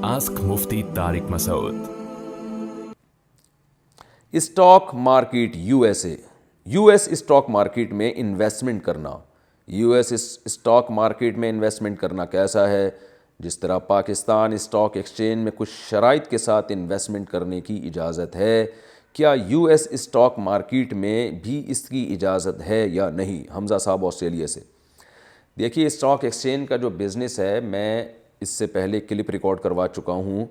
Ask Mufti Tariq Masood. Stock market U S stock market میں investment کرنا، U S stock market میں investment کرنا کیسا ہے؟ جس طرح پاکستان اسٹاک ایکسچینج میں کچھ شرائط کے ساتھ انویسٹمنٹ کرنے کی اجازت ہے، کیا یو ایس اسٹاک مارکیٹ میں بھی اس کی اجازت ہے یا نہیں؟ حمزہ صاحب آسٹریلیا سے۔ دیکھیے، اسٹاک ایکسچینج کا جو بزنس ہے، میں اس سے پہلے کلپ ریکارڈ کروا چکا ہوں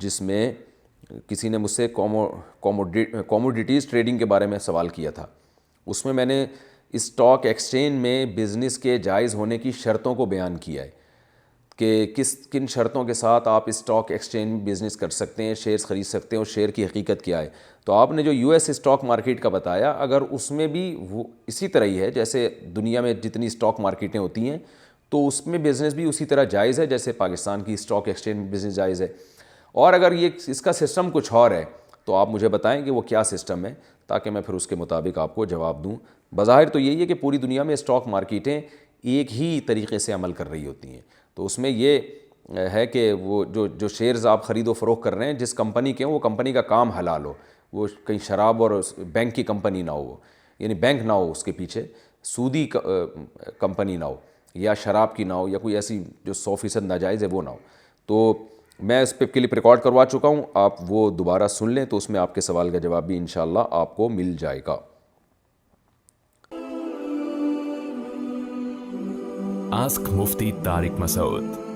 جس میں کسی نے مجھ سے کوموڈیٹیز ٹریڈنگ کے بارے میں سوال کیا تھا۔ اس میں نے اسٹاک ایکسچینج میں بزنس کے جائز ہونے کی شرطوں کو بیان کیا ہے کہ کن شرطوں کے ساتھ آپ اسٹاک ایکسچینج بزنس کر سکتے ہیں، شیئرز خرید سکتے ہیں، اور شیئر کی حقیقت کیا ہے۔ تو آپ نے جو یو ایس اسٹاک مارکیٹ کا بتایا، اگر اس میں بھی وہ اسی طرح ہی ہے جیسے دنیا میں جتنی اسٹاک مارکیٹیں ہوتی ہیں، تو اس میں بزنس بھی اسی طرح جائز ہے جیسے پاکستان کی اسٹاک ایکسچینج بزنس جائز ہے۔ اور اگر اس کا سسٹم کچھ اور ہے تو آپ مجھے بتائیں کہ وہ کیا سسٹم ہے، تاکہ میں پھر اس کے مطابق آپ کو جواب دوں۔ بظاہر تو یہی ہے کہ پوری دنیا میں اسٹاک مارکیٹیں ایک ہی طریقے سے عمل کر رہی ہوتی ہیں، تو اس میں یہ ہے کہ وہ جو شیئرز آپ خرید و فروخت کر رہے ہیں، جس کمپنی کے وہ کمپنی کا کام حلال ہو، وہ کہیں شراب اور بینک کی کمپنی نہ ہو، یعنی بینک نہ ہو اس کے پیچھے، سودی کمپنی نہ ہو، یا شراب کی نہ ہو، یا کوئی ایسی جو 100% ناجائز ہے وہ نہ ہو۔ تو میں اس پہ کلپ ریکارڈ کروا چکا ہوں، آپ وہ دوبارہ سن لیں تو اس میں آپ کے سوال کا جواب بھی انشاءاللہ آپ کو مل جائے گا۔ Ask Mufti Tariq Masood.